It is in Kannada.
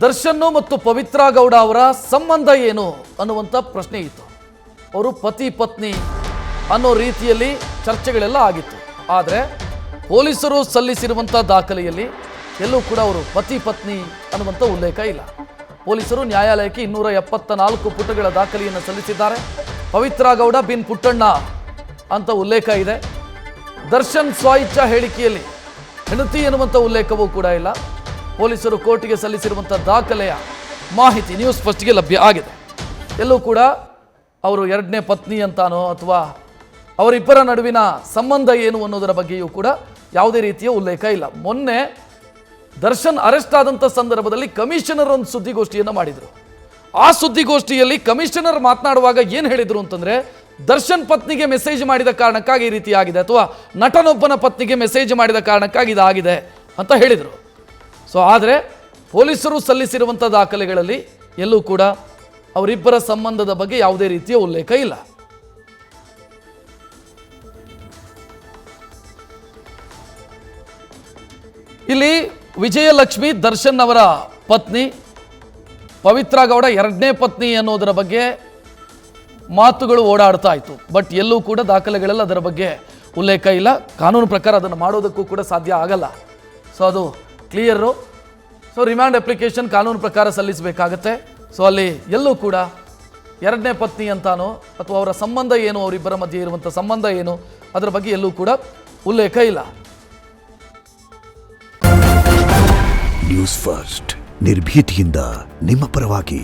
ದರ್ಶನ್ ಮತ್ತು ಪವಿತ್ರ ಗೌಡ ಅವರ ಸಂಬಂಧ ಏನು ಅನ್ನುವಂಥ ಪ್ರಶ್ನೆ ಇತ್ತು. ಅವರು ಪತಿ ಪತ್ನಿ ಅನ್ನೋ ರೀತಿಯಲ್ಲಿ ಚರ್ಚೆಗಳೆಲ್ಲ ಆಗಿತ್ತು. ಆದರೆ ಪೊಲೀಸರು ಸಲ್ಲಿಸಿರುವಂಥ ದಾಖಲೆಯಲ್ಲಿ ಎಲ್ಲೂ ಕೂಡ ಅವರು ಪತಿ ಪತ್ನಿ ಅನ್ನುವಂಥ ಉಲ್ಲೇಖ ಇಲ್ಲ. ಪೊಲೀಸರು ನ್ಯಾಯಾಲಯಕ್ಕೆ 274 ಪುಟಗಳ ದಾಖಲೆಯನ್ನು ಸಲ್ಲಿಸಿದ್ದಾರೆ. ಪವಿತ್ರ ಗೌಡ ಬಿನ್ ಪುಟ್ಟಣ್ಣ ಅಂತ ಉಲ್ಲೇಖ ಇದೆ. ದರ್ಶನ್ ಸ್ವಇಚ್ಛಾ ಹೇಳಿಕೆಯಲ್ಲಿ ಹೆಂಡತಿ ಎನ್ನುವಂಥ ಉಲ್ಲೇಖವೂ ಕೂಡ ಇಲ್ಲ. ಪೊಲೀಸರು ಕೋರ್ಟಿಗೆ ಸಲ್ಲಿಸಿರುವಂಥ ದಾಖಲೆಯ ಮಾಹಿತಿ ನ್ಯೂಸ್ ಫಸ್ಟ್ಗೆ ಲಭ್ಯ ಆಗಿದೆ. ಎಲ್ಲೂ ಕೂಡ ಅವರು ಎರಡನೇ ಪತ್ನಿ ಅಂತಾನೋ ಅಥವಾ ಅವರಿಬ್ಬರ ನಡುವಿನ ಸಂಬಂಧ ಏನು ಅನ್ನೋದರ ಬಗ್ಗೆಯೂ ಕೂಡ ಯಾವುದೇ ರೀತಿಯ ಉಲ್ಲೇಖ ಇಲ್ಲ. ಮೊನ್ನೆ ದರ್ಶನ್ ಅರೆಸ್ಟ್ ಆದಂಥ ಸಂದರ್ಭದಲ್ಲಿ ಕಮಿಷನರ್ ಒಂದು ಸುದ್ದಿಗೋಷ್ಠಿಯನ್ನು ಮಾಡಿದರು. ಆ ಸುದ್ದಿಗೋಷ್ಠಿಯಲ್ಲಿ ಕಮಿಷನರ್ ಮಾತನಾಡುವಾಗ ಏನು ಹೇಳಿದರು ಅಂತಂದರೆ, ದರ್ಶನ್ ಪತ್ನಿಗೆ ಮೆಸೇಜ್ ಮಾಡಿದ ಕಾರಣಕ್ಕಾಗಿ ಈ ರೀತಿ ಆಗಿದೆ ಅಥವಾ ನಟನೊಬ್ಬನ ಪತ್ನಿಗೆ ಮೆಸೇಜ್ ಮಾಡಿದ ಕಾರಣಕ್ಕಾಗಿ ಇದಾಗಿದೆ ಅಂತ ಹೇಳಿದರು. ಸೊ ಆದರೆ ಪೊಲೀಸರು ಸಲ್ಲಿಸಿರುವಂಥ ದಾಖಲೆಗಳಲ್ಲಿ ಎಲ್ಲೂ ಕೂಡ ಅವರಿಬ್ಬರ ಸಂಬಂಧದ ಬಗ್ಗೆ ಯಾವುದೇ ರೀತಿಯ ಉಲ್ಲೇಖ ಇಲ್ಲ. ಇಲ್ಲಿ ವಿಜಯಲಕ್ಷ್ಮಿ ದರ್ಶನ್ ಅವರ ಪತ್ನಿ, ಪವಿತ್ರ ಗೌಡ ಎರಡನೇ ಪತ್ನಿ ಅನ್ನೋದರ ಬಗ್ಗೆ ಮಾತುಗಳು ಓಡಾಡ್ತಾ ಇತ್ತು. ಬಟ್ ಎಲ್ಲೂ ಕೂಡ ದಾಖಲೆಗಳೆಲ್ಲ ಅದರ ಬಗ್ಗೆ ಉಲ್ಲೇಖ ಇಲ್ಲ. ಕಾನೂನು ಪ್ರಕಾರ ಅದನ್ನು ಮಾಡೋದಕ್ಕೂ ಕೂಡ ಸಾಧ್ಯ ಆಗಲ್ಲ. ಸೊ ಅದು ಕ್ಲಿಯರು. ಸೊ ರಿಮ್ಯಾಂಡ್ ಅಪ್ಲಿಕೇಶನ್ ಕಾನೂನು ಪ್ರಕಾರ ಸಲ್ಲಿಸಬೇಕಾಗತ್ತೆ. ಸೊ ಅಲ್ಲಿ ಎಲ್ಲೂ ಕೂಡ ಎರಡನೇ ಪತ್ನಿ ಅಂತಾನೋ ಅಥವಾ ಅವರ ಸಂಬಂಧ ಏನು, ಅವರಿಬ್ಬರ ಮಧ್ಯೆ ಇರುವಂಥ ಸಂಬಂಧ ಏನು ಅದರ ಬಗ್ಗೆ ಎಲ್ಲೂ ಕೂಡ ಉಲ್ಲೇಖ ಇಲ್ಲ. ನ್ಯೂಸ್ ಫಸ್ಟ್ ನಿರ್ಭೀತಿಯಿಂದ ನಿಮ್ಮ ಪರವಾಗಿ.